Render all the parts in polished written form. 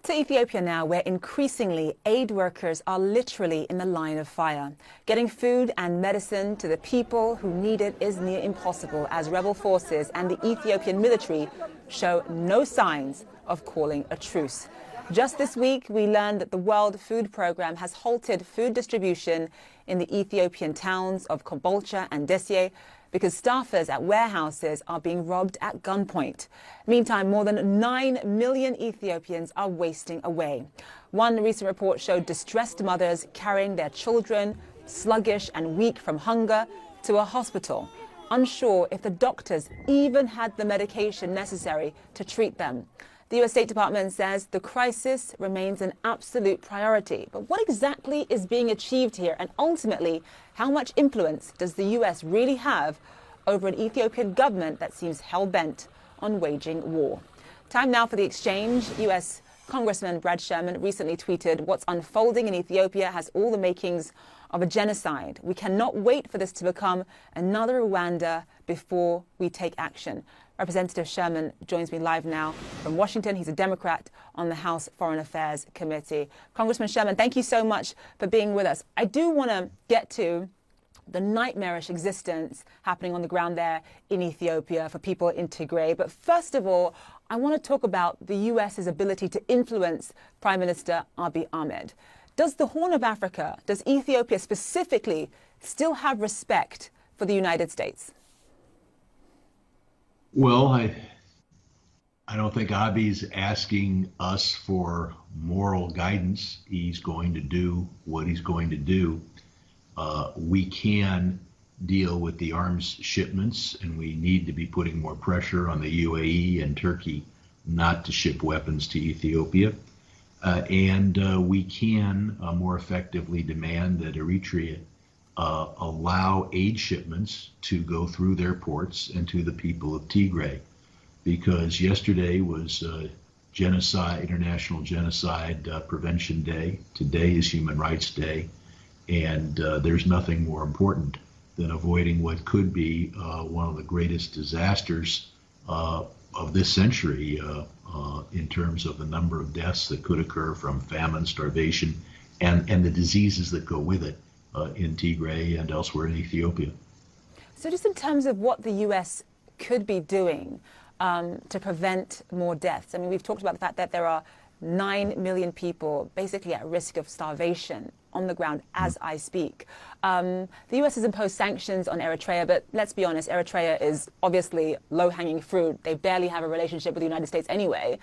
To Ethiopia now, where increasingly aid workers are literally in the line of fire. Getting food and medicine to the people who need it is near impossible as rebel forces and the Ethiopian military show no signs of calling a truce. Just this week, we learned that the World Food Programme has halted food distribution in the Ethiopian towns of Kombolcha and Dessie because staffers at warehouses are being robbed at gunpoint. Meantime, more than 9 million Ethiopians are wasting away. One recent report showed distressed mothers carrying their children, sluggish and weak from hunger, to a hospital, unsure if the doctors even had the medication necessary to treat them. The US State Department says the crisis remains an absolute priority. But what exactly is being achieved here? And ultimately, how much influence does the US really have over an Ethiopian government that seems hell-bent on waging war? Time now for the exchange. US Congressman Brad Sherman recently tweeted, "What's unfolding in Ethiopia has all the makings of a genocide. We cannot wait for this to become another Rwanda before we take action." Representative Sherman joins me live now from Washington. He's a Democrat on the House Foreign Affairs Committee. Congressman Sherman, thank you so much for being with us. I do want to get to the nightmarish existence happening on the ground there in Ethiopia for people in Tigray. But first of all, I want to talk about the US's ability to influence Prime Minister Abiy Ahmed. Does the Horn of Africa, does Ethiopia specifically still have respect for the United States? Well, I don't think Abiy's asking us for moral guidance. He's going to do what he's going to do. We can deal with the arms shipments, and we need to be putting more pressure on the UAE and Turkey not to ship weapons to Ethiopia. And we can more effectively demand that Eritrea allow aid shipments to go through their ports and to the people of Tigray, because yesterday was International Genocide Prevention Day. Today is Human Rights Day, and there's nothing more important than avoiding what could be one of the greatest disasters of this century in terms of the number of deaths that could occur from famine, starvation, and the diseases that go with it. In Tigray and elsewhere in Ethiopia. So just in terms of what the US could be doing to prevent more deaths, I mean, we've talked about the fact that there are 9 million people basically at risk of starvation on the ground as I speak. The US has imposed sanctions on Eritrea, but let's be honest, Eritrea is obviously low-hanging fruit. They barely have a relationship with the United States anyway.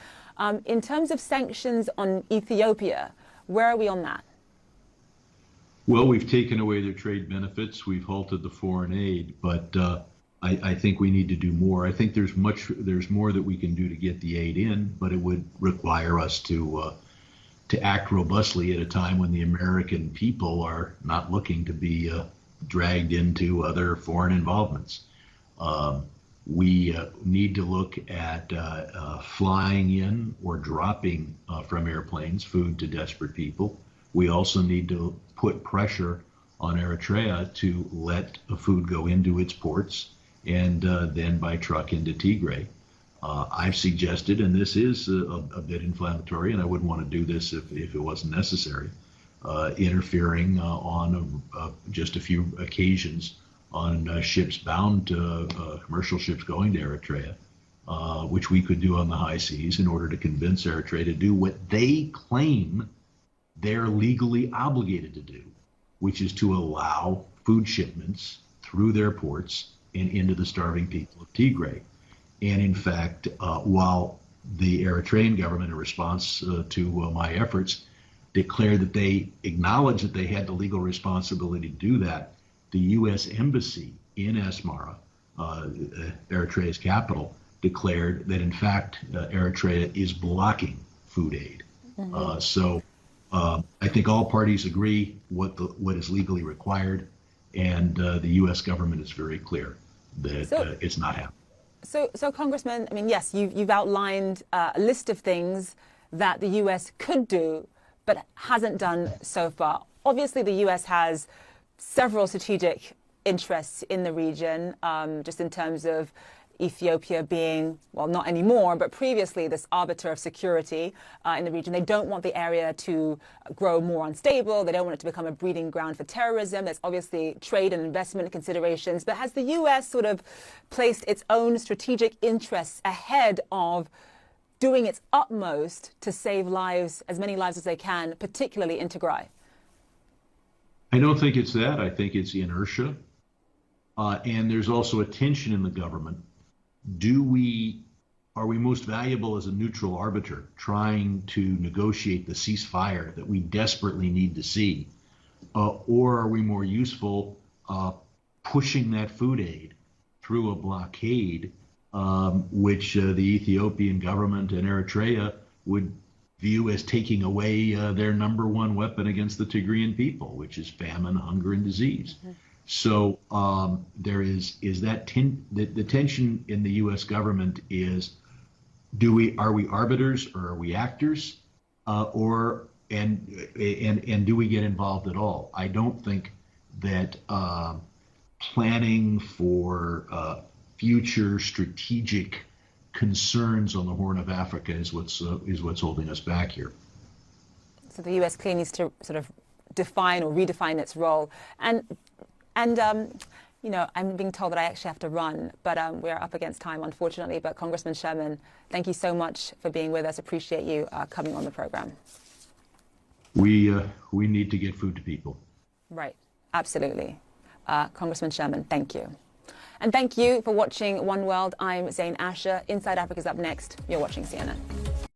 In terms of sanctions on Ethiopia, where are we on that? Well, we've taken away their trade benefits. We've halted the foreign aid, but I think we need to do more. I think there's more that we can do to get the aid in, but it would require us to act robustly at a time when the American people are not looking to be dragged into other foreign involvements. We need to look at flying in or dropping from airplanes food to desperate people. We also need to put pressure on Eritrea to let food go into its ports and then by truck into Tigray. I've suggested, and this is a bit inflammatory, and I wouldn't want to do this if it wasn't necessary, interfering on just a few occasions on ships bound to commercial ships going to Eritrea, which we could do on the high seas in order to convince Eritrea to do what they claim they're legally obligated to do, which is to allow food shipments through their ports and into the starving people of Tigray. And in fact, while the Eritrean government, in response to my efforts, declared that they acknowledged that they had the legal responsibility to do that, the U.S. Embassy in Asmara, Eritrea's capital, declared that in fact Eritrea is blocking food aid. I think all parties agree what is legally required, and the U.S. government is very clear that it's not happening. So, Congressman, I mean, yes, you've outlined a list of things that the U.S. could do, but hasn't done so far. Obviously, the U.S. has several strategic interests in the region, just in terms of Ethiopia being, well, not anymore, but previously this arbiter of security in the region. They don't want the area to grow more unstable. They don't want it to become a breeding ground for terrorism. There's obviously trade and investment considerations. But has the U.S. sort of placed its own strategic interests ahead of doing its utmost to save lives, as many lives as they can, particularly in Tigray? I don't think it's that. I think it's inertia. And there's also a tension in the government. Are we most valuable as a neutral arbiter trying to negotiate the ceasefire that we desperately need to see? Or are we more useful pushing that food aid through a blockade, which the Ethiopian government and Eritrea would view as taking away their number one weapon against the Tigrean people, which is famine, hunger, and disease. Mm-hmm. So there is that the tension in the U.S. government is, are we arbiters or are we actors, and do we get involved at all? I don't think that planning for future strategic concerns on the Horn of Africa is what's holding us back here. So the U.S. clearly needs to sort of define or redefine its role. And you know, I'm being told that I actually have to run, but we're up against time, unfortunately. But Congressman Sherman, thank you so much for being with us. Appreciate you coming on the program. We need to get food to people. Right, absolutely. Congressman Sherman, thank you. And thank you for watching One World. I'm Zain Asher. Inside Africa is up next. You're watching CNN.